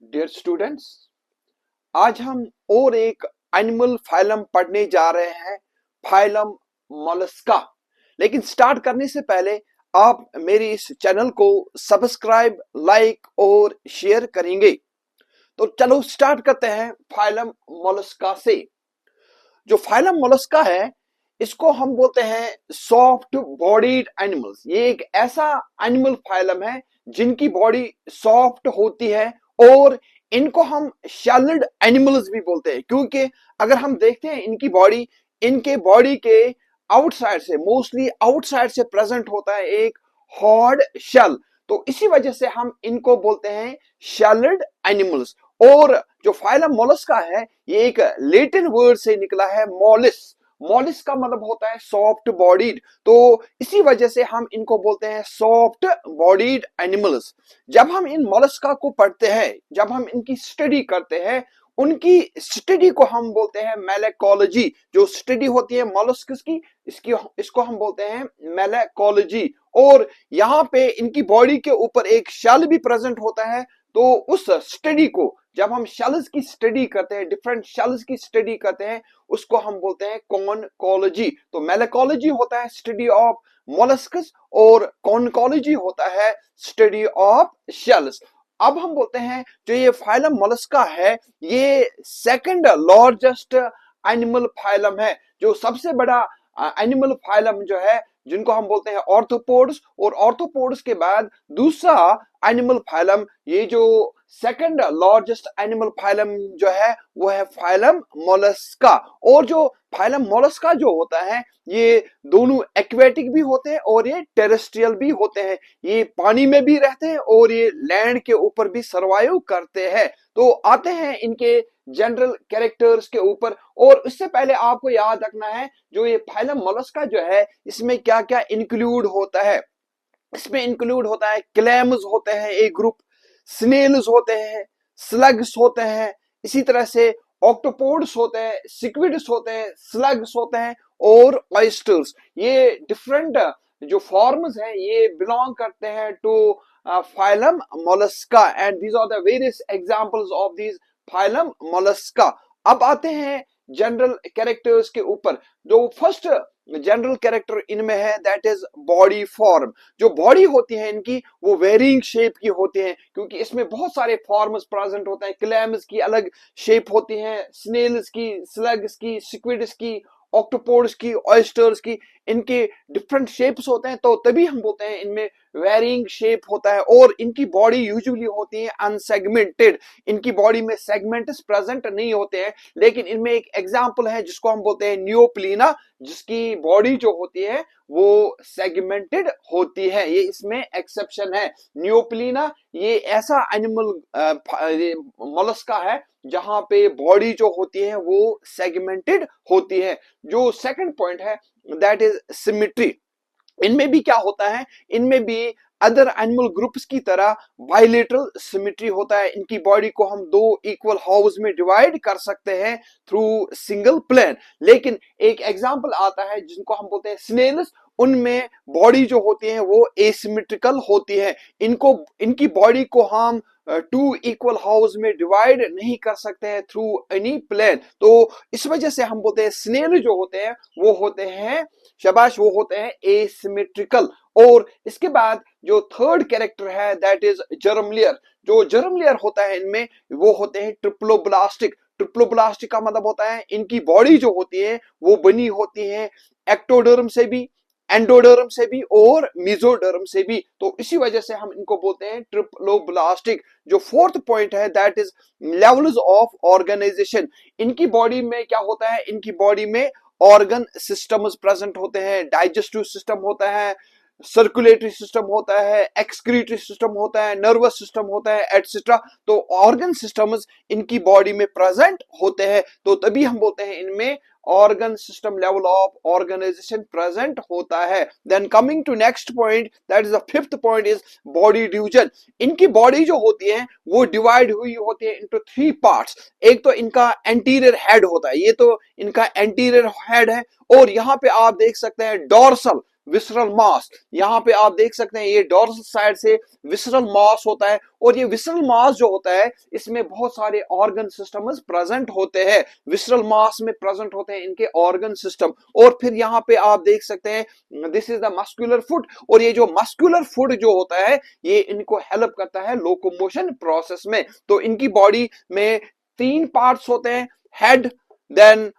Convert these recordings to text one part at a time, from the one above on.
Dear students, आज हम और एक एनिमल फाइलम पढ़ने जा रहे हैं, फाइलम मोलस्का। लेकिन स्टार्ट करने से पहले आप मेरे इस चैनल को सब्सक्राइब, लाइक और शेयर करेंगे। तो चलो स्टार्ट करते हैं फाइलम मोलस्का से। जो फाइलम मोलस्का है, इसको हम बोलते हैं सॉफ्ट बॉडीड एनिमल्स। ये एक ऐसा एनिमल फाइलम है जिनकी बॉडी सॉफ्ट होती है और इनको हम शैलेड एनिमल्स भी बोलते हैं, क्योंकि अगर हम देखते हैं इनके बॉडी के आउटसाइड से, मोस्टली आउटसाइड से प्रेजेंट होता है एक हार्ड शेल। तो इसी वजह से हम इनको बोलते हैं शैलेड एनिमल्स। और जो फाइलम मोलस्का है, ये एक लैटिन वर्ड से निकला है, मोलिस। मोलिस का मतलब होता है सॉफ्ट बॉडीड। तो इसी वजह से हम इनको बोलते हैं सॉफ्ट बॉडीड एनिमल्स। जब हम इन मोलस्का को पढ़ते हैं, जब हम इनकी स्टडी करते हैं, उनकी स्टडी को हम बोलते हैं मैलेकोलॉजी। जो स्टडी होती है मोलस्कस की, इसको हम बोलते हैं मैलेकोलॉजी। और यहाँ पे इनकी बॉडी के ऊपर एक शेल भी प्रेजेंट होता है। तो उस स्टडी को, जब हम शेल्स की स्टडी करते हैं, डिफरेंट शेल्स की स्टडी करते हैं, उसको हम बोलते हैं कॉनकोलॉजी। तो मैलेकोलॉजी होता है स्टडी ऑफ मोलस्कस और कॉनकोलॉजी होता है स्टडी ऑफ शेल्स। अब हम बोलते हैं जो ये फाइलम मोलस्का है, ये सेकंड लार्जेस्ट एनिमल फाइलम है। जो सबसे बड़ा एनिमल फाइलम जो है, जिनको हम बोलते हैं ऑर्थोपोड्स, और ऑर्थोपोड्स के बाद दूसरा एनिमल फाइलम, ये जो सेकंड लार्जेस्ट एनिमल फाइलम जो है, वो है फाइलम मोलस्का। और जो फाइलम मोलस्का जो होता है, ये दोनों एक्वेटिक भी होते हैं और ये टेरेस्ट्रियल भी होते हैं। ये पानी में भी रहते हैं और ये लैंड के ऊपर भी सर्वाइव करते हैं। तो आते हैं इनके जनरल कैरेक्टर्स के ऊपर। और इससे पहले आपको याद रखना है, जो ये फाइलम मोलस्का जो है, इसमें क्या क्या इंक्लूड होता है। इसमें इंक्लूड होता है क्लैम्स होते हैं एक ग्रुप, स्नेल्स होते हैं, स्लग्स होते हैं, इसी तरह से ऑक्टोपोड्स होते हैं, सिक्विड्स होते हैं, स्लग्स होते हैं और ऑयस्टर्स। ये डिफरेंट जो फॉर्म्स हैं, ये बिलोंग करते हैं to phylum Mollusca, and these are the various examples of these phylum Mollusca. अब आते हैं जनरल कैरेक्टर्स के ऊपर। जो फर्स्ट जनरल कैरेक्टर इनमें है, दैट इज बॉडी फॉर्म। जो बॉडी होती है इनकी, वो वेरिंग शेप की होती है, क्योंकि इसमें बहुत सारे फॉर्म्स प्रेजेंट होते हैं। क्लैम्स की अलग शेप होती है, स्नेल्स की, स्लग्स की, सिक्विड्स की, ऑक्टोपोड्स की, ऑयस्टर्स की, इनके डिफरेंट शेप्स होते हैं। तो तभी हम बोलते हैं इनमें वेरिंग शेप होता है। और इनकी बॉडी यूजुअली होती है अनसेगमेंटेड। इनकी बॉडी में सेगमेंट्स प्रेजेंट नहीं होते हैं। लेकिन इनमें एक एग्जांपल है जिसको हम बोलते हैं न्यूप्लीना, जिसकी बॉडी जो होती है वो सेगमेंटेड होती है। ये इसमें एक्सेप्शन है। न्यूप्लीना ये ऐसा एनिमल मोलस्का है जहां पे बॉडी जो होती है वो सेगमेंटेड होती है। जो सेकंड पॉइंट है, दैट इज सिमेट्री। इनमें भी क्या होता है, इनमें भी अदर एनिमल ग्रुप्स की तरह बाइलेटरल सिमेट्री होता है। इनकी बॉडी को हम दो इक्वल हाउस में डिवाइड कर सकते हैं थ्रू सिंगल प्लेन। लेकिन एक एग्जांपल आता है जिनको हम बोलते हैं स्नेल्स, उनमें बॉडी जो होती है वो एसिमेट्रिकल होती है। इनकी बॉडी को हम टू इक्वल हाउस में डिवाइड नहीं कर सकते हैं थ्रू एनी प्लेन। तो इस वजह से हम बोलते हैं स्नेल जो होते हैं वो होते हैं, शाबाश, वो होते हैं एसिमेट्रिकल। और इसके बाद जो थर्ड कैरेक्टर है, दैट इज जर्म लेयर। जो जर्म लेयर होता है इनमें, वो होते हैं ट्रिप्लोब्लास्टिक। ट्रिप्लोब्लास्टिक का मतलब होता है इनकी बॉडी जो होती है वो बनी होती है एक्टोडर्म से भी, एंडोडर्म से भी और मेसोडर्म से भी। तो इसी वजह से हम इनको बोलते हैं ट्रिप्लोब्लास्टिक। जो फोर्थ पॉइंट है, that is levels of organisation. इनकी बॉडी में क्या होता है, इनकी बॉडी में ऑर्गन सिस्टम्स प्रेजेंट होते हैं। डाइजेस्टिव सिस्टम होता है, सर्कुलेटरी सिस्टम होता है, एक्सक्रीटरी सिस्टम होता है, नर्वस सिस्टम होता है, एटसेट्रा। तो ऑर्गन सिस्टम्स इनकी बॉडी में प्रेजेंट होते हैं। तो तभी हम बोलते हैं इनमें organ system level of organisation present होता है। Then coming to next point, that is the fifth point, is body division. इनकी बॉडी जो होती है वो डिवाइड हुई होती है इनटू थ्री पार्ट्स। एक तो इनका एंटीरियर हेड होता है, ये तो इनका एंटीरियर हेड है। और यहाँ पे आप देख सकते हैं डोर्सल, विसरल मास। यहाँ पे आप देख सकते हैं ये डोर्सल साइड से विसरल मास होता है, और ये विसरल मास जो होता है इसमें बहुत सारे ऑर्गन सिस्टम्स प्रेजेंट होते हैं। विसरल मास में प्रेजेंट होते हैं इनके ऑर्गन सिस्टम। और फिर यहाँ पे आप देख सकते हैं this is the muscular foot, और ये जो मस्कुलर फुट जो होता है ये इनको हेल्प करता है लोकोमोशन प्रोसेस में। तो इनकी बॉडी में 3 पार्ट्स होते हैं, head, then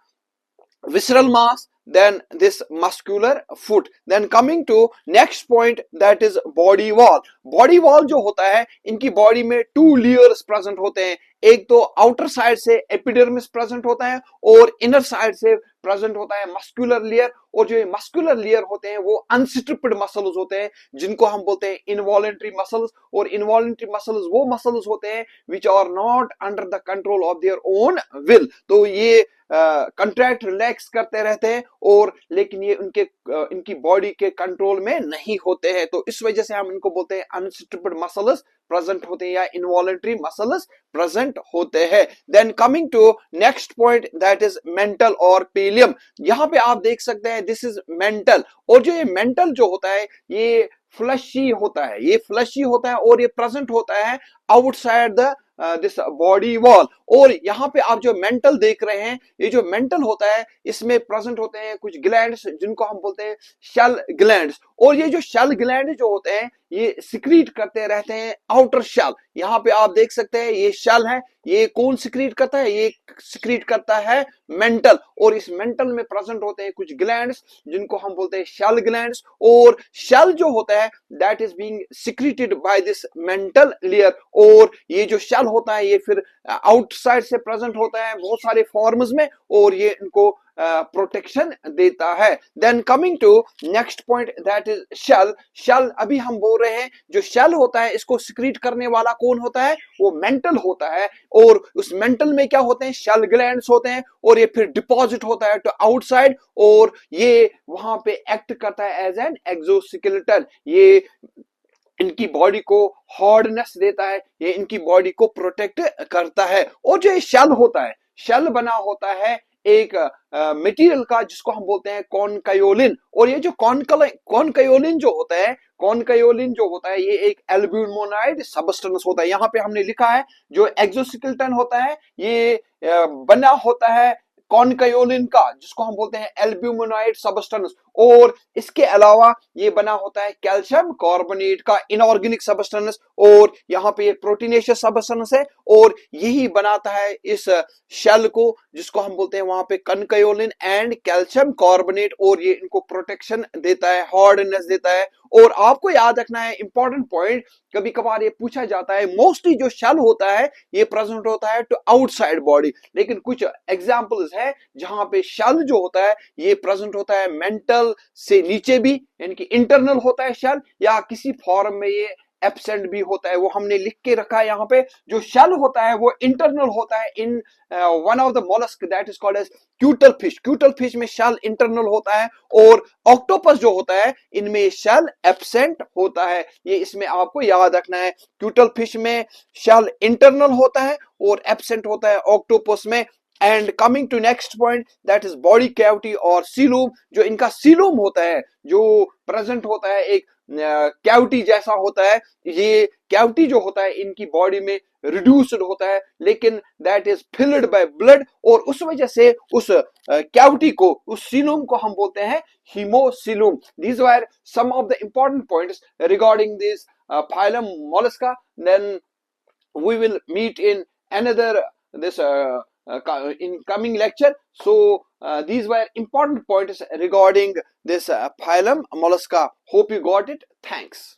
visceral mass, then this muscular foot. Then coming to next point, that is body wall. Body wall जो होता है इनकी बॉडी में 2 layers प्रेजेंट होते हैं। एक तो आउटर साइड से एपिडर्मिस प्रेजेंट होता है और इनर साइड से प्रेजेंट होता है मस्कुलर लेयर। और जो ये मस्कुलर लेयर होते हैं वो अनस्ट्रिप्ड मसल्स होते हैं जिनको हम बोलते हैं इनवॉलेंट्री मसल्स। और इनवॉलेंट्री मसल्स वो मसल्स होते हैं which are not under the control of their own will. तो ये कंट्रैक्ट रिलैक्स करते रहते हैं और लेकिन ये इनकी बॉडी के कंट्रोल में नहीं होते हैं। तो इस वजह से हम इनको बोलते हैं अनस्ट्रिप्ड मसल्स प्रेजेंट होते हैं या इनवॉलेंट्री मसल्स प्रेजेंट होते हैं। Then coming to next point, that is mantle और पीलियम। यहाँ पे आप देख सकते हैं दिस इज मेंटल, और जो ये मेंटल जो होता है ये फ्लशी होता है, ये फ्लशी होता है और ये प्रेजेंट होता है outside the this body wall. और यहाँ पे आप जो मेंटल देख रहे हैं, ये जो मेंटल होता है इसमें प्रेजेंट होते हैं कुछ ग्लैंड्स जिनको हम बोलते हैं शेल ग्लैंड्स। और ये जो शेल ग्लैंड जो होते हैं ये सिक्रीट करते रहते हैं आउटर शेल। यहाँ पे आप देख सकते हैं ये शेल है, ये कौन सिक्रीट करता है, ये सिक्रीट करता है मेंटल। और इस मेंटल में प्रेजेंट होते हैं कुछ ग्लैंड्स जिनको हम बोलते हैं शेल ग्लैंड्स। और शेल जो होता है that is being secreted by this mental layer. और ये जो शेल होता है ये फिर आउटसाइड से प्रेजेंट होता है बहुत सारे फॉर्म्स में और ये इनको प्रोटेक्शन देता है। Then coming to next point, that is shell. Shell अभी हम बोल रहे हैं जो शेल होता है इसको सिक्रीट करने वाला कौन होता है, वो मेंटल होता है। और उस मेंटल में क्या होते हैं, शेल ग्लैंड्स होते हैं और ये फिर डिपॉजिट होता है टू आउटसाइड और ये वहां पे एक्ट करता है एज एन एक्सोस्केलेटन। ये इनकी बॉडी को हार्डनेस देता है, ये इनकी बॉडी को प्रोटेक्ट करता है। और जो ये शेल होता है, शेल बना होता है एक मटेरियल का जिसको हम बोलते हैं कॉनकायोलिन। और ये जो कॉनकायोलिन जो होता है, कॉनकायोलिन जो होता है ये एक एल्ब्यूमिनॉइड सबस्टेंस होता है। यहाँ पे हमने लिखा है जो एक्सोस्केलेटन होता है ये बना होता है कॉनकायोलिन का जिसको हम बोलते हैं एल्ब्यूमिनॉइड सबस्टेंस। और इसके अलावा ये बना होता है कैल्शियम कार्बोनेट का इनऑर्गेनिक सबस्टेंस। और यहाँ पे ये प्रोटीनेशियस सबस्टेंस है और यही बनाता है इस शेल को जिसको हम बोलते हैं वहां पे कॉनकायोलिन एंड कैल्शियम कार्बोनेट। और ये इनको प्रोटेक्शन देता है, हार्डनेस देता है। और आपको याद रखना है इंपॉर्टेंट पॉइंट, कभी कभार ये पूछा जाता है मोस्टली जो शेल होता है ये प्रेजेंट होता है टू आउटसाइड बॉडी, लेकिन कुछ एग्जांपल्स है जहां पे शेल जो होता है ये प्रेजेंट होता है मेंटल से नीचे भी, यानी कि इंटरनल होता है शेल, या किसी फॉर्म में ये एब्सेंट भी होता है। वो हमने लिख के रखा है यहाँ पे। जो शेल होता है वो इंटरनल होता है in one of the mollusc that is called as cuttlefish. Cuttlefish में शेल इंटरनल होता है और ऑक्टोपस जो होता है इनमें शेल एब्सेंट होता है। ये इसमें आपको याद रखना है, क्यूटल फिश में शेल इंटरनल होता है और एब्सेंट होता है ऑक्टोपस में। And coming to next point, that is body cavity और सीलूम। जो इनका सीलूम होता है जो प्रेजेंट होता है एक कैविटी जैसा होता है, ये कैविटी जो होता है इनकी बॉडी में रिड्यूस्ड होता है लेकिन that is filled by blood. और उस वजह से उस कैविटी को, उस सीलूम को हम बोलते हैं haemocoelom. These were some of the important points regarding this phylum Mollusca. Then we will meet in another this in coming lecture. So these were important points regarding this phylum mollusca. Hope you got it. Thanks.